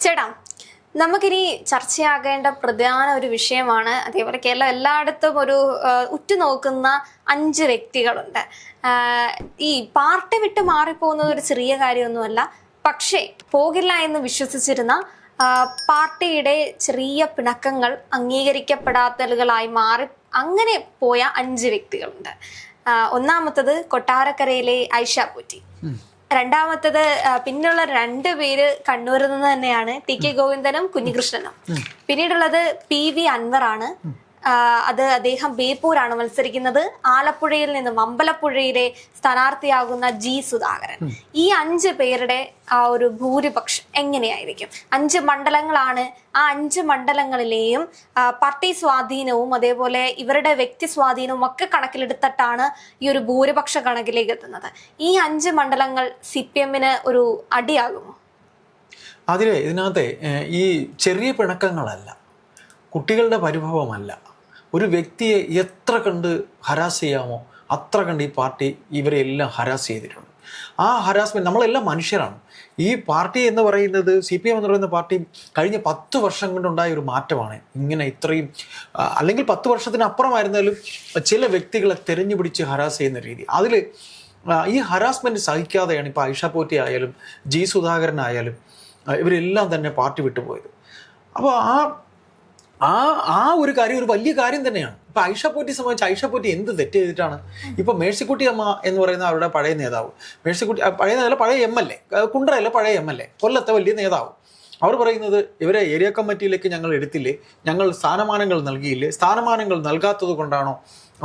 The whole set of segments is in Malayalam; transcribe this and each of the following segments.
ചേട്ടാ, നമുക്കിനി ചർച്ചയാകേണ്ട പ്രധാന ഒരു വിഷയമാണ്. അതേപോലെ കേരളം എല്ലായിടത്തും ഒരു ഉറ്റുനോക്കുന്ന 5 വ്യക്തികളുണ്ട്. ഈ പാർട്ടി വിട്ട് മാറിപ്പോകുന്നത് ഒരു ചെറിയ കാര്യമൊന്നുമല്ല. പക്ഷേ പോകില്ല എന്ന് വിശ്വസിച്ചിരുന്ന പാർട്ടിയുടെ ചെറിയ പിണക്കങ്ങൾ അംഗീകരിക്കപ്പെടാത്തലുകളായി മാറി അങ്ങനെ പോയ 5 വ്യക്തികളുണ്ട്. ഒന്നാമത്തത് കൊട്ടാരക്കരയിലെ ഐഷ പോറ്റി. രണ്ടാമത്തത് പിന്നുള്ള 2 പേര് കണ്ണൂരിൽ നിന്ന് തന്നെയാണ്, ടി.കെ. ഗോവിന്ദനും കുഞ്ഞികൃഷ്ണനും. പിന്നീടുള്ളത് PV അൻവറാണ്. അദ്ദേഹം ബേപ്പൂരാണ് മത്സരിക്കുന്നത്. ആലപ്പുഴയിൽ നിന്നും അമ്പലപ്പുഴയിലെ സ്ഥാനാർത്ഥിയാകുന്ന G. സുധാകരൻ. ഈ 5 പേരുടെ ആ ഒരു ഭൂരിപക്ഷം എങ്ങനെയായിരിക്കും? 5 മണ്ഡലങ്ങളാണ്. ആ 5 മണ്ഡലങ്ങളിലെയും പാർട്ടി സ്വാധീനവും അതേപോലെ ഇവരുടെ വ്യക്തി സ്വാധീനവും ഒക്കെ കണക്കിലെടുത്തിട്ടാണ് ഈ ഒരു ഭൂരിപക്ഷ കണക്കിലേക്ക് എത്തുന്നത്. ഈ 5 മണ്ഡലങ്ങൾ CPM-ന് ഒരു അടിയാകുമോ? ഇതിനകത്തെ ഈ ചെറിയ പിണക്കങ്ങളല്ല, കുട്ടികളുടെ പരിഭവമല്ല. ഒരു വ്യക്തിയെ എത്ര കണ്ട് ഹരാസ് ചെയ്യാമോ അത്ര കണ്ട് ഈ പാർട്ടി ഇവരെ എല്ലാം ഹരാസ് ചെയ്തിട്ടുണ്ട്. ആ ഹരാസ്മെന്റ്, നമ്മളെല്ലാം മനുഷ്യരാണ്. ഈ പാർട്ടി എന്ന് പറയുന്നത്, CPM എന്ന് പറയുന്ന പാർട്ടി കഴിഞ്ഞ 10 വർഷം കൊണ്ടുണ്ടായ ഒരു മാറ്റമാണ്. ഇങ്ങനെ ഇത്രയും, അല്ലെങ്കിൽ 10 വർഷത്തിനപ്പുറമായിരുന്നാലും ചില വ്യക്തികളെ തെരഞ്ഞു പിടിച്ച് ഹരാസ് ചെയ്യുന്ന രീതി, അതിൽ ഈ ഹരാസ്മെന്റ് സഹിക്കാതെയാണ് ഇപ്പോൾ ഐഷ പോറ്റി ആയാലും G. സുധാകരൻ ആയാലും ഇവരെല്ലാം തന്നെ പാർട്ടി വിട്ടുപോയത്. അപ്പോൾ ആ ഒരു കാര്യം ഒരു വലിയ കാര്യം തന്നെയാണ്. ഇപ്പൊ ഐഷ പോറ്റി സംബന്ധിച്ച്, ഐഷ പോറ്റി എന്ത് തെറ്റ് ചെയ്തിട്ടാണ്? ഇപ്പൊ മേഴ്സിക്കുട്ടി അമ്മ എന്ന് പറയുന്ന അവരുടെ പഴയ നേതാവ്, പഴയ MLA, കുണ്ടറയിലെ പഴയ MLA, കൊല്ലത്തെ വലിയ നേതാവ്, അവർ പറയുന്നത് ഇവരെ ഏരിയ കമ്മിറ്റിയിലേക്ക് ഞങ്ങൾ എടുത്തില്ലേ, ഞങ്ങൾ സ്ഥാനമാനങ്ങൾ നൽകിയില്ലേ, സ്ഥാനമാനങ്ങൾ നൽകാത്തത് കൊണ്ടാണോ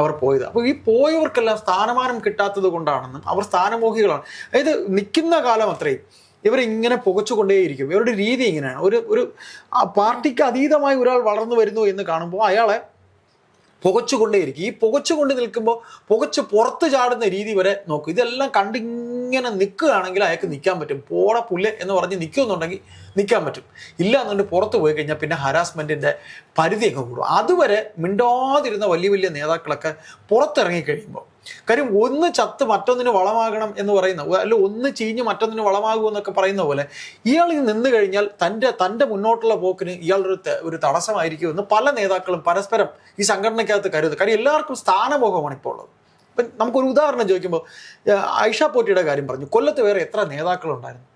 അവർ പോയത്? അപ്പോൾ ഈ പോയവർക്കെല്ലാം സ്ഥാനമാനം കിട്ടാത്തത് കൊണ്ടാണെന്നും അവർ സ്ഥാനമോഹികളാണ്. അതായത് നിൽക്കുന്ന കാലം അത്രയും ഇവരിങ്ങനെ പുകച്ചുകൊണ്ടേയിരിക്കും. ഇവരുടെ രീതി ഇങ്ങനെയാണ്. ഒരു പാർട്ടിക്ക് അതീതമായി ഒരാൾ വളർന്നു വരുന്നു എന്ന് കാണുമ്പോൾ അയാളെ പുകച്ചുകൊണ്ടേയിരിക്കും. ഈ പുകച്ചുകൊണ്ട് നിൽക്കുമ്പോൾ പുകച്ച് പുറത്ത് ചാടുന്ന രീതി വരെ നോക്കും. ഇതെല്ലാം കണ്ടിങ്ങനെ നിൽക്കുകയാണെങ്കിൽ അയാൾക്ക് നിൽക്കാൻ പറ്റും. പോട പുല്ല് എന്ന് പറഞ്ഞ് നിൽക്കുമെന്നുണ്ടെങ്കിൽ നിൽക്കാൻ പറ്റും. ഇല്ല എന്നുണ്ടെങ്കിൽ പുറത്ത് പോയി കഴിഞ്ഞാൽ പിന്നെ ഹരാസ്മെൻറ്റിൻ്റെ പരിധിയൊക്കെ കൂടും. അതുവരെ മിണ്ടാതിരുന്ന വലിയ വലിയ നേതാക്കളൊക്കെ പുറത്തിറങ്ങി കഴിയുമ്പോൾ, കാര്യം ഒന്ന് ചത്ത് മറ്റൊന്നിന് വളമാകണം എന്ന് പറയുന്ന, അല്ല ഒന്ന് ചീഞ്ഞ് മറ്റൊന്നിന് വളമാകും എന്നൊക്കെ പറയുന്ന പോലെ ഇയാൾ നിന്ന് കഴിഞ്ഞാൽ തൻ്റെ മുന്നോട്ടുള്ള പോക്കിന് ഇയാൾ ഒരു തടസ്സമായിരിക്കും എന്ന് പല നേതാക്കളും പരസ്പരം ഈ സംഘടനയ്ക്കകത്ത് കരുതും. കാര്യം എല്ലാവർക്കും സ്ഥാനമോഹമാണ് ഇപ്പോൾ ഉള്ളത്. ഇപ്പം നമുക്കൊരു ഉദാഹരണം ചോദിക്കുമ്പോൾ ഐഷ പോറ്റിയുടെ കാര്യം പറഞ്ഞു. കൊല്ലത്ത് വേറെ എത്ര നേതാക്കളുണ്ടായിരുന്നു?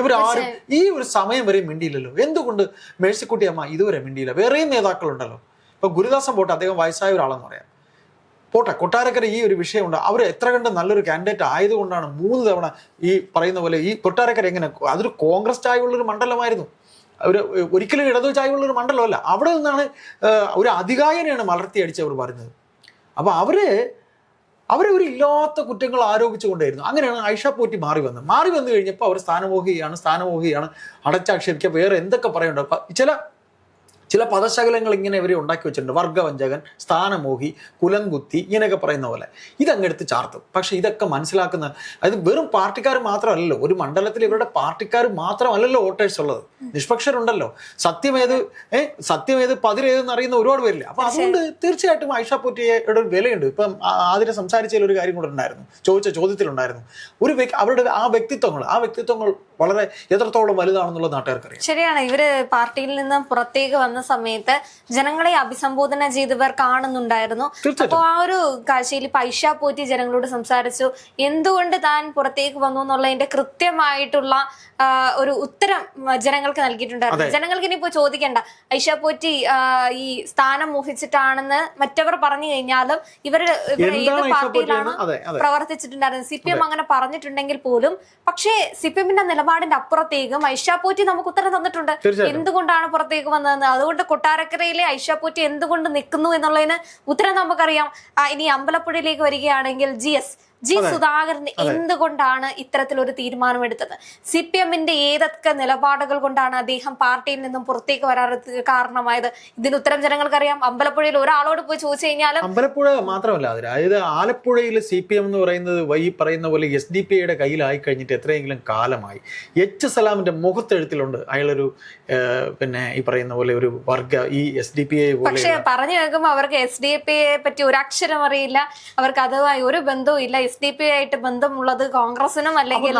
ഇവരാരും ഈ ഒരു സമയം വരെ മിണ്ടിയില്ലല്ലോ. എന്തുകൊണ്ട് മേഴ്സിക്കുട്ടി അമ്മ ഇതുവരെ മിണ്ടിയില്ല? വേറെയും നേതാക്കളുണ്ടല്ലോ. ഇപ്പൊ ഗുരുദാസൻ പോട്ടെ, അദ്ദേഹം വയസ്സായ ഒരാളെന്ന് പറയാം. പോട്ടെ, കൊട്ടാരക്കര ഈ ഒരു വിഷയമുണ്ട്. അവർ എത്ര കണ്ട് നല്ലൊരു കാൻഡിഡേറ്റ് ആയതുകൊണ്ടാണ് 3 തവണ ഈ പറയുന്ന പോലെ ഈ കൊട്ടാരക്കര എങ്ങനെ, അതൊരു കോൺഗ്രസ് ചായവുള്ളൊരു മണ്ഡലമായിരുന്നു, ഒരിക്കലും ഇടതു ചായവുള്ളൊരു മണ്ഡലമല്ല. അവിടെ നിന്നാണ് ഒരു അതികായനെയാണ് മലർത്തി അവർ പറയുന്നത്. അപ്പോൾ അവരെ ഒരു ഇല്ലാത്ത കുറ്റങ്ങൾ ആരോപിച്ചു കൊണ്ടായിരുന്നു. അങ്ങനെയാണ് ഐഷ പോറ്റി മാറി വന്നു കഴിഞ്ഞപ്പോൾ അവർ സ്ഥാനമോഹിയാണ് അടച്ചാക്ഷേപിക്കുക, വേറെ എന്തൊക്കെ പറയണ്ടോ. ചില പദശകലങ്ങൾ ഇങ്ങനെ ഇവരെ ഉണ്ടാക്കി വെച്ചിട്ടുണ്ട്. വർഗവഞ്ചകൻ, സ്ഥാനമോഹി, കുലംകുത്തി, ഇങ്ങനെയൊക്കെ പറയുന്ന പോലെ ഇതങ്ങെടുത്ത് ചാർത്തും. പക്ഷെ ഇതൊക്കെ മനസ്സിലാക്കുന്ന, അതായത് വെറും പാർട്ടിക്കാർ മാത്രമല്ലല്ലോ, ഒരു മണ്ഡലത്തിൽ ഇവരുടെ പാർട്ടിക്കാർ മാത്രമല്ലല്ലോ വോട്ടേഴ്സ് ഉള്ളത്, നിഷ്പക്ഷരുണ്ടല്ലോ. സത്യമേത് പതിരേതെന്ന് അറിയുന്ന ഒരുപാട് പേരില്ല. അപ്പൊ അതുകൊണ്ട് തീർച്ചയായിട്ടും ഐഷ പോറ്റിയുടെ ഒരു വിലയുണ്ട്. ഇപ്പം ആദ്യം സംസാരിച്ചതിൽ ഒരു കാര്യം കൂടെ ഉണ്ടായിരുന്നു, ചോദ്യത്തിലുണ്ടായിരുന്നു. അവരുടെ ആ വ്യക്തിത്വങ്ങൾ വളരെ എത്രത്തോളം വലുതാണെന്നുള്ള നാട്ടുകാർക്കറിയാം. ശരിയാണ്. ഇവര് പാർട്ടിയിൽ നിന്നും പുറത്തേക്ക് വന്ന സമയത്ത് ജനങ്ങളെ അഭിസംബോധന ചെയ്തവർ കാണുന്നുണ്ടായിരുന്നു. അപ്പൊ ആ ഒരു കാഴ്ചയിൽ ഇപ്പൊ ഐഷ പോറ്റി ജനങ്ങളോട് സംസാരിച്ചു. എന്തുകൊണ്ട് താൻ പുറത്തേക്ക് വന്നു എന്നുള്ളതിന്റെ കൃത്യമായിട്ടുള്ള ഒരു ഉത്തരം ജനങ്ങൾക്ക് നൽകിയിട്ടുണ്ടായിരുന്നു. ജനങ്ങൾക്ക് ഇനിയിപ്പോ ചോദിക്കേണ്ട, ഐഷ പോറ്റി ഈ സ്ഥാനം മോഹിച്ചിട്ടാണെന്ന് മറ്റവർ പറഞ്ഞു കഴിഞ്ഞാലും ഇവര് ഏത് പാർട്ടിയിലാണ് പ്രവർത്തിച്ചിട്ടുണ്ടായിരുന്നത്. CPM അങ്ങനെ പറഞ്ഞിട്ടുണ്ടെങ്കിൽ പോലും, പക്ഷേ CPM-ന്റെ നിലപാടിന്റെ അപ്പുറത്തേക്കും ഐഷ പോറ്റി നമുക്ക് ഉത്തരം തന്നിട്ടുണ്ട് എന്തുകൊണ്ടാണ് പുറത്തേക്ക് വന്നതെന്ന്. അതുകൊണ്ട് കൊട്ടാരക്കരയിലെ ഐഷ പോറ്റി എന്തുകൊണ്ട് നിൽക്കുന്നു എന്നുള്ളതിന് ഉത്തരം നമുക്കറിയാം. ഇനി അമ്പലപ്പുഴയിലേക്ക് വരികയാണെങ്കിൽ G. സുധാകരൻ എന്തുകൊണ്ടാണ് ഇത്തരത്തിലൊരു തീരുമാനമെടുത്തത്? CPM-ന്റെ ഏതൊക്കെ നിലപാടുകൾ കൊണ്ടാണ് അദ്ദേഹം പാർട്ടിയിൽ നിന്നും പുറത്തേക്ക് വരാറ് കാരണമായത്? ഇതിന് ഉത്തരം ജനങ്ങൾക്കറിയാം. അമ്പലപ്പുഴയിൽ ഒരാളോട് പോയി ചോദിച്ചു കഴിഞ്ഞാലും, അമ്പലപ്പുഴ മാത്രമല്ല, അതായത് ആലപ്പുഴയിൽ CPM എന്ന് പറയുന്നത് ഈ പറയുന്ന പോലെ SDPIയുടെ കയ്യിലായി കഴിഞ്ഞിട്ട് എത്രയെങ്കിലും കാലമായി. H. സലാമിന്റെ മുഖത്തെഴുത്തിലുണ്ട് അയാളൊരു ഈ പറയുന്ന പോലെ ഒരു വർഗ, ഈ SDPI. പക്ഷെ പറഞ്ഞു കേൾക്കുമ്പോൾ അവർക്ക് SDPIയെ പറ്റി ഒരു അക്ഷരം അറിയില്ല, അവർക്ക് അതുമായി ഒരു ബന്ധവും ഇല്ല. SDP ആയിട്ട് ബന്ധമുള്ളത് കോൺഗ്രസിനും അല്ലെങ്കിൽ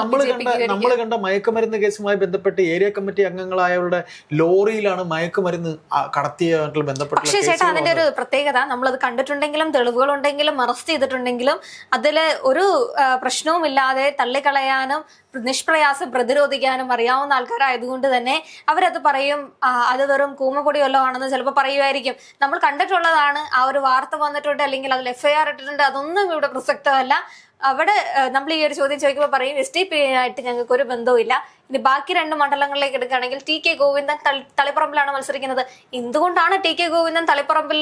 നമ്മൾ കണ്ട മയക്കുമരുന്ന് കേസുമായി ബന്ധപ്പെട്ട് ഏരിയ കമ്മിറ്റി അംഗങ്ങളായവരുടെ ലോറിയിലാണ് മയക്കുമരുന്ന് കടത്തിയായിട്ടുള്ള ബന്ധപ്പെട്ട. പക്ഷേ ചേട്ടാ, അതിന്റെ ഒരു പ്രത്യേകത, നമ്മളത് കണ്ടിട്ടുണ്ടെങ്കിലും തെളിവുകളുണ്ടെങ്കിലും അറസ്റ്റ് ചെയ്തിട്ടുണ്ടെങ്കിലും അതിൽ ഒരു പ്രശ്നവുമില്ലാതെ തള്ളിക്കളയാനും നിഷ്പ്രയാസം പ്രതിരോധിക്കാനും അറിയാവുന്ന ആൾക്കാരായതുകൊണ്ട് തന്നെ അവരത് പറയും, അത് വെറും കൂമപ്പൊടി വല്ലതാണെന്ന് ചിലപ്പോൾ പറയുമായിരിക്കും. നമ്മൾ കണ്ടിട്ടുള്ളതാണ്, ആ ഒരു വാർത്ത വന്നിട്ടുണ്ട് അല്ലെങ്കിൽ അതിൽ FIR ഇട്ടിട്ടുണ്ട്, അതൊന്നും ഇവിടെ പ്രസക്തമല്ല. അവിടെ നമ്മൾ ഈ ഒരു ചോദ്യം ചോദിക്കുമ്പോൾ പറയും SDP ആയിട്ട് ഞങ്ങൾക്ക് ഒരു ബന്ധവും ഇല്ല. ഇനി ബാക്കി 2 മണ്ഡലങ്ങളിലേക്ക് എടുക്കുകയാണെങ്കിൽ TK ഗോവിന്ദൻ തളിപ്പറമ്പിലാണ് മത്സരിക്കുന്നത്. എന്തുകൊണ്ടാണ് TK ഗോവിന്ദൻ തളിപ്പറമ്പിൽ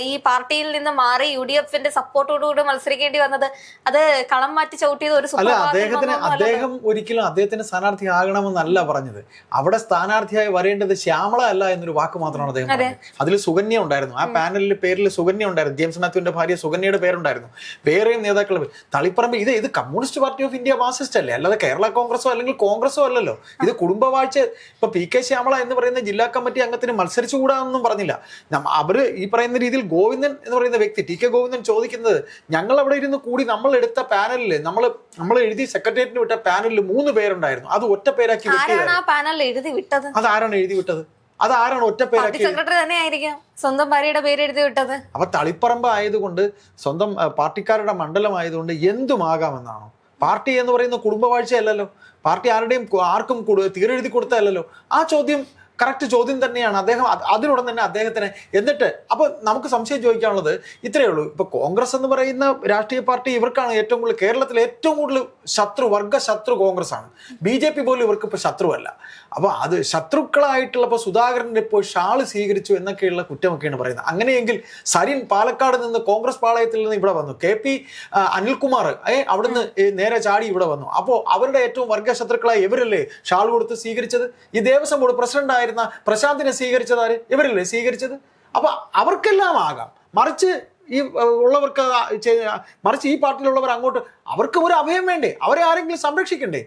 ഈ പാർട്ടിയിൽ നിന്ന് മാറി UDFന്റെ സപ്പോർട്ടോടുകൂടി മത്സരിക്കേണ്ടി വന്നത്? അത് കളം മാറ്റി ചവിട്ടിയത് ഒരു അദ്ദേഹം ഒരിക്കലും അദ്ദേഹത്തിന് സ്ഥാനാർത്ഥി ആകണമെന്നല്ല പറഞ്ഞത്. അവിടെ സ്ഥാനാർത്ഥിയായി വരേണ്ടത് ശ്യാമള അല്ല എന്നൊരു വാക്ക് മാത്രമാണ് അദ്ദേഹം പറഞ്ഞത്. അതിൽ സുകന്യ ഉണ്ടായിരുന്നു, ആ പാനലിൽ പേരിൽ സുകന്യ ഉണ്ടായിരുന്നു, ജെയിംസ് മാത്യുവിന്റെ ഭാര്യ സുകന്യയുടെ പേരുണ്ടായിരുന്നു, വേറെയും നേതാക്കൾ. തളിപ്പറമ്പ് ഇത് communist party of India Marxist അല്ലേ, അല്ലാതെ കേരള കോൺഗ്രസോ അല്ലെങ്കിൽ കോൺഗ്രസോ അല്ലല്ലോ. ഇത് കുടുംബവാഴ്ച. ഇപ്പൊ PK ശ്യാമള എന്ന് പറയുന്ന ജില്ലാ കമ്മിറ്റി അംഗത്തിന് മത്സരിച്ചുകൂടാന്നൊന്നും പറഞ്ഞില്ല. അവര് ഈ പറയുന്ന രീതിയിൽ ഗോവിന്ദൻ എന്ന് പറയുന്ന വ്യക്തി, TK ഗോവിന്ദൻ ചോദിക്കുന്നത്, ഞങ്ങൾ അവിടെ ഇരുന്ന് കൂടി നമ്മൾ എടുത്ത പാനലിൽ നമ്മൾ എഴുതി സെക്രട്ടേറിയറ്റിന് വിട്ട പാനലിൽ 3 പേരുണ്ടായിരുന്നു, അത് ഒറ്റ പേരാക്കി വിട്ടത്. അതാരാണ് എഴുതി വിട്ടത്? അതാരാണ് ഒറ്റ പേരാക്കി? സെക്രട്ടറി തന്നെ ആയിരിക്കും, സ്വന്തം ഭാര്യയുടെ പേര് എഴുതി വിട്ടത്. അപ്പൊ തളിപ്പറമ്പ് ആയതുകൊണ്ട്, സ്വന്തം പാർട്ടിക്കാരുടെ മണ്ഡലം ആയതുകൊണ്ട് എന്തുമാകാമെന്നാണോ? പാർട്ടി എന്ന് പറയുന്ന കുടുംബവാഴ്ചയല്ലല്ലോ, പാർട്ടി ആർക്കും തീരെഴുതി കൊടുത്തതല്ലോ. ആ ചോദ്യം കറക്റ്റ് ചോദ്യം തന്നെയാണ്. അദ്ദേഹം അതിനുടൻ തന്നെ അദ്ദേഹത്തിന് എന്നിട്ട് അപ്പൊ നമുക്ക് സംശയം ചോദിക്കാനുള്ളത് ഇത്രയേ ഉള്ളൂ. ഇപ്പൊ കോൺഗ്രസ് എന്ന് പറയുന്ന രാഷ്ട്രീയ പാർട്ടി ഇവർക്കാണ് ഏറ്റവും കൂടുതൽ, കേരളത്തിലെ ഏറ്റവും കൂടുതൽ വർഗ ശത്രു കോൺഗ്രസ് ആണ്. BJP പോലും ഇവർക്ക് ഇപ്പൊ ശത്രുവല്ല. അപ്പൊ അത് ശത്രുക്കളായിട്ടുള്ള ഇപ്പൊ സുധാകരൻ ഇപ്പോൾ ഷാള് സ്വീകരിച്ചു എന്നൊക്കെയുള്ള കുറ്റമൊക്കെയാണ് പറയുന്നത്. അങ്ങനെയെങ്കിൽ സരിൻ പാലക്കാട് നിന്ന് കോൺഗ്രസ് പാളയത്തിൽ നിന്ന് ഇവിടെ വന്നു, KP അനിൽകുമാർ അവിടുന്ന് നേരെ ചാടി ഇവിടെ വന്നു. അപ്പോൾ അവരുടെ ഏറ്റവും വർഗ ശത്രുക്കളായി ഇവരല്ലേ ഷാൾ കൊടുത്ത് സ്വീകരിച്ചത്? ഈ ദേവസ്വം ബോർഡ് പ്രസിഡന്റ് ആയിരുന്ന പ്രശാന്തിനെ സ്വീകരിച്ചത് ആര്? ഇവരല്ലേ സ്വീകരിച്ചത്? അപ്പൊ അവർക്കെല്ലാം ആകാം. മറിച്ച് ഈ പാർട്ടിയിലുള്ളവർ അങ്ങോട്ട്, അവർക്ക് ഒരു അഭയം വേണ്ടേ? അവരെ ആരെങ്കിലും സംരക്ഷിക്കണ്ടേ?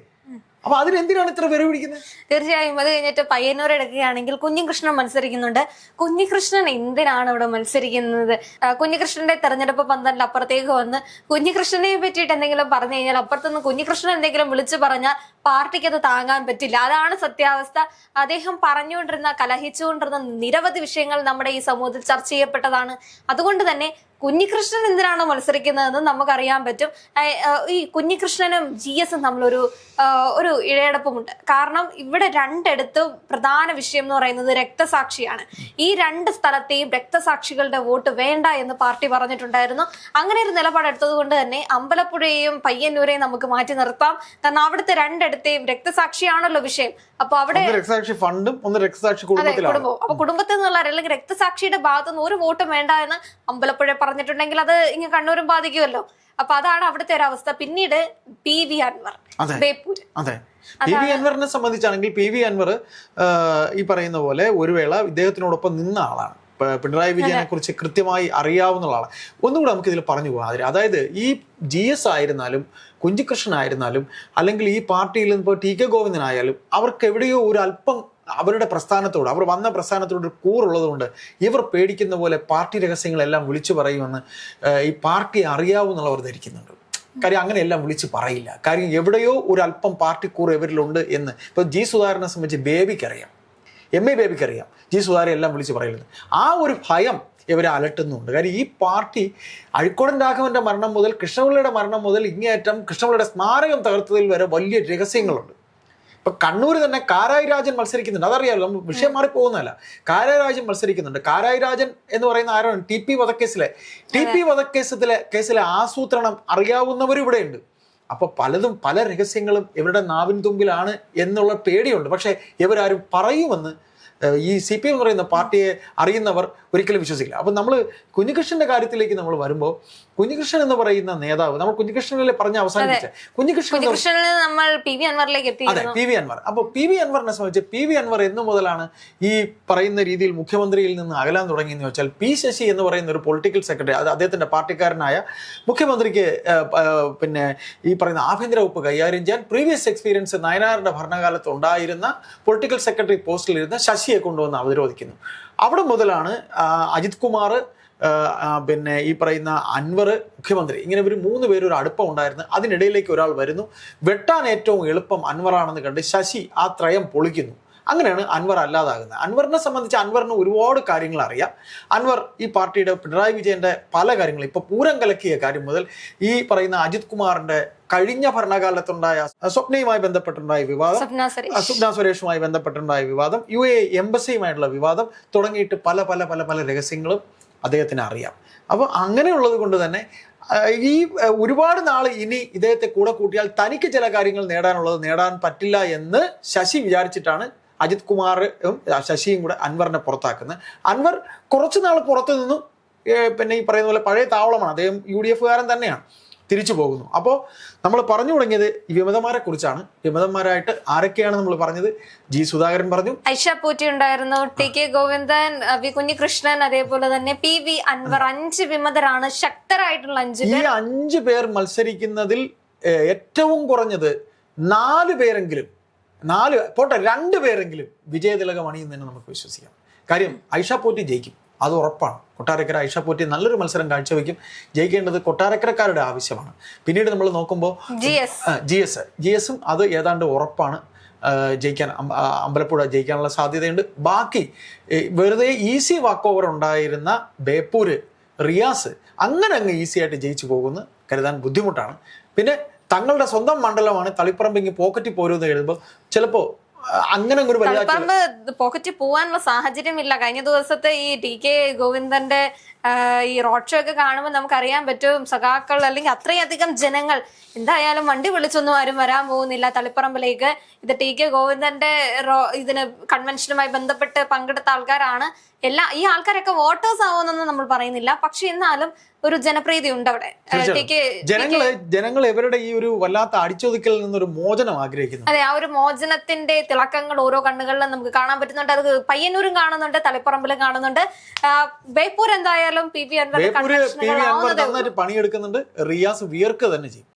അപ്പൊ അതിനെന്തിനാണ് ഇത്ര വില പിടിക്കുന്നത്? തീർച്ചയായും. അത് കഴിഞ്ഞിട്ട് പയ്യന്നൂർ എടുക്കുകയാണെങ്കിൽ കുഞ്ഞികൃഷ്ണൻ മത്സരിക്കുന്നുണ്ട്. കുഞ്ഞികൃഷ്ണൻ എന്തിനാണ് ഇവിടെ മത്സരിക്കുന്നത്? കുഞ്ഞികൃഷ്ണന്റെ തെരഞ്ഞെടുപ്പ് പന്തലിൽ അപ്പുറത്തേക്ക് വന്ന് കുഞ്ഞികൃഷ്ണനെ പറ്റിയിട്ട് എന്തെങ്കിലും പറഞ്ഞു കഴിഞ്ഞാൽ അപ്പുറത്തുനിന്ന് കുഞ്ഞികൃഷ്ണൻ എന്തെങ്കിലും വിളിച്ചു പറഞ്ഞാൽ പാർട്ടിക്ക് അത് താങ്ങാൻ പറ്റില്ല. അതാണ് സത്യാവസ്ഥ. അദ്ദേഹം കലഹിച്ചുകൊണ്ടിരുന്ന നിരവധി വിഷയങ്ങൾ നമ്മുടെ ഈ സമൂഹത്തിൽ ചർച്ച ചെയ്യപ്പെട്ടതാണ്. അതുകൊണ്ട് തന്നെ കുഞ്ഞികൃഷ്ണൻ എന്തിനാണ് മത്സരിക്കുന്നതെന്ന് നമുക്കറിയാൻ പറ്റും. ഈ കുഞ്ഞികൃഷ്ണനും GSും തമ്മിലൊരു ഇഴയടപ്പമുണ്ട്. കാരണം ഇവിടെ രണ്ടിടത്തും പ്രധാന വിഷയം എന്ന് പറയുന്നത് രക്തസാക്ഷിയാണ്. ഈ 2 സ്ഥലത്തെയും രക്തസാക്ഷികളുടെ വോട്ട് വേണ്ട എന്ന് പാർട്ടി പറഞ്ഞിട്ടുണ്ടായിരുന്നു. അങ്ങനെ ഒരു നിലപാടെടുത്തത് കൊണ്ട് തന്നെ അമ്പലപ്പുഴയെയും പയ്യന്നൂരെയും നമുക്ക് മാറ്റി നിർത്താം. കാരണം അവിടുത്തെ രണ്ടിടത്തെയും രക്തസാക്ഷിയാണല്ലോ വിഷയം. അപ്പൊ അവിടെ രക്തസാക്ഷി ഫണ്ടും കുടുംബവും. അപ്പൊ കുടുംബത്തിൽ നിന്നുള്ള അല്ലെങ്കിൽ രക്തസാക്ഷിയുടെ ഭാഗത്തുനിന്ന് ഒരു വോട്ടും വേണ്ട എന്ന് അമ്പലപ്പുഴ പറഞ്ഞിട്ടുണ്ടെങ്കിൽ അത് ഇങ്ങനെ കണ്ണൂരും ബാധിക്കുമല്ലോ. അപ്പൊ അതാണ് അവിടുത്തെ ഒരു അവസ്ഥ. പിന്നീട് PV അൻവർ, ബേപ്പൂര്. PV അൻവറിനെ സംബന്ധിച്ചാണെങ്കിൽ PV അൻവർ ഈ പറയുന്ന പോലെ ഒരു വേള ഇദ്ദേഹത്തിനോടൊപ്പം നിന്ന ആളാണ്. പിണറായി വിജയനെ കുറിച്ച് കൃത്യമായി അറിയാവുന്ന ആളാണ്. ഒന്നുകൂടെ നമുക്ക് ഇതിൽ പറഞ്ഞു പോകാം. അതായത് ഈ GS ആയിരുന്നാലും കുഞ്ഞികൃഷ്ണൻ ആയിരുന്നാലും അല്ലെങ്കിൽ ഈ പാർട്ടിയിൽ ഇപ്പോൾ TK ഗോവിന്ദനായാലും അവർക്ക് എവിടെയോ ഒരു അല്പം അവരുടെ പ്രസ്ഥാനത്തോട്, അവർ വന്ന പ്രസ്ഥാനത്തോട് ഒരു കൂറുള്ളത് കൊണ്ട് ഇവർ പേടിക്കുന്ന പോലെ പാർട്ടി രഹസ്യങ്ങളെല്ലാം വിളിച്ചു പറയുമെന്ന് ഈ പാർട്ടി അറിയാവുന്നവർ ധരിക്കുന്നുണ്ട്. കാര്യം അങ്ങനെയെല്ലാം വിളിച്ച് പറയില്ല. കാര്യം എവിടെയോ ഒരു അല്പം പാർട്ടി കൂറ് ഇവരിലുണ്ട് എന്ന്. ഇപ്പോൾ G സുധാകരനെ സംബന്ധിച്ച് ബേബിക്കറിയാം, MA ബേബിക്കറിയാം, G സുധാകരൻ എല്ലാം വിളിച്ച് പറയുന്നത്. ആ ഒരു ഭയം ഇവരെ അലട്ടുന്നുണ്ട്. കാര്യം ഈ പാർട്ടി അഴിക്കോടൻ രാഘവന്റെ മരണം മുതൽ കൃഷ്ണപിള്ളയുടെ മരണം മുതൽ ഇങ്ങേയറ്റം കൃഷ്ണപിള്ളയുടെ സ്മാരകം തകർത്തതിൽ വരെ വലിയ രഹസ്യങ്ങളുണ്ട്. ഇപ്പൊ കണ്ണൂർ തന്നെ കാരായി രാജൻ മത്സരിക്കുന്നുണ്ട്. അതറിയാമല്ലോ, നമ്മൾ വിഷയം മാറിപ്പോകുന്നതല്ല. കാരായി രാജൻ മത്സരിക്കുന്നുണ്ട്. കാരായി രാജൻ എന്ന് പറയുന്ന ആരാണ്? TP വധക്കേസിലെ ആസൂത്രണം അറിയാവുന്നവരും ഇവിടെയുണ്ട്. അപ്പൊ പല രഹസ്യങ്ങളും ഇവരുടെ നാവിൻ തുമ്പിലാണ് എന്നുള്ള പേടിയുണ്ട്. പക്ഷെ ഇവരാരും പറയുമെന്ന് ഈ CPM എന്ന് പറയുന്ന പാർട്ടിയെ അറിയുന്നവർ ഒരിക്കലും വിശ്വസിക്കില്ല. അപ്പം നമ്മൾ കുഞ്ഞികൃഷ്ണന്റെ കാര്യത്തിലേക്ക് നമ്മൾ വരുമ്പോൾ, കുഞ്ഞികൃഷ്ണൻ എന്ന് പറയുന്ന നേതാവ്, നമ്മൾ കുഞ്ഞികൃഷ്ണനിലെ പറഞ്ഞ അവസാനിപ്പിച്ച നമ്മൾ PV അൻവറിലേക്ക് എത്തി. അതെ, PV അൻവർ. അപ്പോൾ PV അൻവറിനെ സംബന്ധിച്ച് PV അൻവർ എന്നു മുതലാണ് ഈ പറയുന്ന രീതിയിൽ മുഖ്യമന്ത്രിയിൽ നിന്ന് അകലാൻ തുടങ്ങിയെന്ന് വെച്ചാൽ P ശശി എന്ന് പറയുന്ന ഒരു പൊളിറ്റിക്കൽ സെക്രട്ടറി, അത് അദ്ദേഹത്തിന്റെ പാർട്ടിക്കാരനായ മുഖ്യമന്ത്രിക്ക് പിന്നെ ഈ പറയുന്ന ആഭ്യന്തര വകുപ്പ് കൈകാര്യം ചെയ്യാൻ പ്രീവിയസ് എക്സ്പീരിയൻസ് നയനാറിന്റെ ഭരണകാലത്ത് ഉണ്ടായിരുന്ന പൊളിറ്റിക്കൽ സെക്രട്ടറി പോസ്റ്റിലിരുന്ന ശശിയെ കൊണ്ടുവന്ന് അവരോധിക്കുന്നു. അവിടെ മുതലാണ് അജിത് കുമാർ, പിന്നെ ഈ പറയുന്ന അൻവർ മുഖ്യമന്ത്രി, ഇങ്ങനെ ഇവർ 3 പേരും ഒരു അടുപ്പം ഉണ്ടായിരുന്നു. അതിനിടയിലേക്ക് ഒരാൾ വരുന്നു, വെട്ടാൻ ഏറ്റവും എളുപ്പം അൻവറാണെന്ന് കണ്ട് ശശി ആ ത്രയം പൊളിക്കുന്നു. അങ്ങനെയാണ് അൻവർ അല്ലാതാകുന്നത്. അൻവറിനെ സംബന്ധിച്ച് അൻവറിന് ഒരുപാട് കാര്യങ്ങൾ അറിയാം. അൻവർ ഈ പാർട്ടിയുടെ പിണറായി വിജയന്റെ പല കാര്യങ്ങളും, ഇപ്പൊ പൂരം കലക്കിയ കാര്യം മുതൽ ഈ പറയുന്ന അജിത് കുമാറിന്റെ കഴിഞ്ഞ ഭരണകാലത്തുണ്ടായ സ്വപ്നയുമായി ബന്ധപ്പെട്ടുണ്ടായ വിവാദം, സ്വപ്ന സുരേഷുമായി ബന്ധപ്പെട്ടുണ്ടായ വിവാദം, UAE എംബസിയുമായിട്ടുള്ള വിവാദം തുടങ്ങിയിട്ട് പല പല പല പല രഹസ്യങ്ങളും അദ്ദേഹത്തിന് അറിയാം. അപ്പോൾ അങ്ങനെയുള്ളത് കൊണ്ട് തന്നെ ഈ ഒരുപാട് നാൾ ഇനി ഇദ്ദേഹത്തെ കൂടെ കൂട്ടിയാൽ തനിക്ക് ചില കാര്യങ്ങൾ നേടാൻ പറ്റില്ല എന്ന് ശശി വിചാരിച്ചിട്ടാണ് അജിത് കുമാറും ശശിയും കൂടെ അൻവറിനെ പുറത്താക്കുന്നത്. അൻവർ കുറച്ചു നാൾ പുറത്തു നിന്നു, പിന്നെ ഈ പറയുന്ന പോലെ പഴയ താവളമാണ്, അദ്ദേഹം UDF കാരൻ തന്നെയാണ്, തിരിച്ചു പോകുന്നു. അപ്പോൾ നമ്മൾ പറഞ്ഞു തുടങ്ങിയത് ഈ വിമതന്മാരെ കുറിച്ചാണ്. വിമതന്മാരായിട്ട് ആരൊക്കെയാണ് നമ്മൾ പറഞ്ഞത്? ജി സുധാകരൻ പറഞ്ഞു, ഐഷ പോറ്റി ഉണ്ടായിരുന്നു, TK ഗോവിന്ദൻ, വി കുഞ്ഞികൃഷ്ണൻ, അതേപോലെ തന്നെ PV അൻവർ. 5 വിമതരാണ്, ശക്തരായിട്ടുള്ള 5 പേർ. ഈ 5 പേർ മത്സരിക്കുന്നതിൽ ഏറ്റവും കുറഞ്ഞത് 4 പേരെങ്കിലും, 2 പേരെങ്കിലും വിജയതിലകം അണിയുന്നതിന് നമുക്ക് വിശ്വസിക്കാം. കാര്യം ഐഷ പോറ്റി ജയിക്കും, അത് ഉറപ്പാണ്. കൊട്ടാരക്കര ഐഷ പോറ്റി നല്ലൊരു മത്സരം കാഴ്ചവെക്കും. ജയിക്കേണ്ടത് കൊട്ടാരക്കരക്കാരുടെ ആവശ്യമാണ്. പിന്നീട് നമ്മൾ നോക്കുമ്പോൾ GS അത് ഏതാണ്ട് ഉറപ്പാണ് ജയിക്കാൻ, അമ്പലപ്പുഴ ജയിക്കാനുള്ള സാധ്യതയുണ്ട്. ബാക്കി വെറുതെ ഈസി വാക്ക് ഓവർ ഉണ്ടായിരുന്ന ബേപ്പൂര്, റിയാസ് അങ്ങനെ അങ്ങ് ഈസി ആയിട്ട് ജയിച്ചു പോകുമെന്ന് കരുതാൻ ബുദ്ധിമുട്ടാണ്. പിന്നെ തങ്ങളുടെ സ്വന്തം മണ്ഡലമാണ്, തളിപ്പറമ്പെങ്കിൽ പോക്കറ്റിൽ പോരുമെന്ന് കരുതുമ്പോൾ ചിലപ്പോൾ അങ്ങനെ ഒരു പോക്കറ്റിൽ പോകാനുള്ള സാഹചര്യമില്ല. കഴിഞ്ഞ ദിവസത്തെ ഈ TK ഗോവിന്ദന്റെ ഈ റോഡ് ഷോ ഒക്കെ കാണുമ്പോൾ നമുക്കറിയാൻ പറ്റും, സഖാക്കൾ അല്ലെങ്കിൽ അത്രയധികം ജനങ്ങൾ എന്തായാലും വണ്ടി വിളിച്ചൊന്നും ആരും വരാൻ പോകുന്നില്ല തളിപ്പറമ്പിലേക്ക്. ഇത് TK ഗോവിന്ദന്റെ ഇതിന് കൺവെൻഷനുമായി ബന്ധപ്പെട്ട് പങ്കെടുത്ത ആൾക്കാരാണ്. ഈ ആൾക്കാരൊക്കെ വോട്ടേഴ്സ് ആവുമെന്നൊന്നും നമ്മൾ പറയുന്നില്ല, പക്ഷെ എന്നാലും ഒരു ജനപ്രീതി ഉണ്ട് അവിടെ. ജനങ്ങൾ ഇവരുടെ ഈ ഒരു വല്ലാത്ത അടിച്ചൊതുക്കലിൽ നിന്നൊരു മോചനം ആഗ്രഹിക്കുന്നു. അതെ, ആ ഒരു മോചനത്തിന്റെ തിളക്കങ്ങൾ ഓരോ കണ്ണുകളിലും നമുക്ക് കാണാൻ പറ്റുന്നുണ്ട്. അത് പയ്യന്നൂരും കാണുന്നുണ്ട്, തളിപ്പറമ്പിലും കാണുന്നുണ്ട്. ബേപ്പൂർ എന്തായാലും PV പണിയെടുക്കുന്നുണ്ട്. റിയാസ് വിയർക്ക് തന്നെ ചെയ്യും.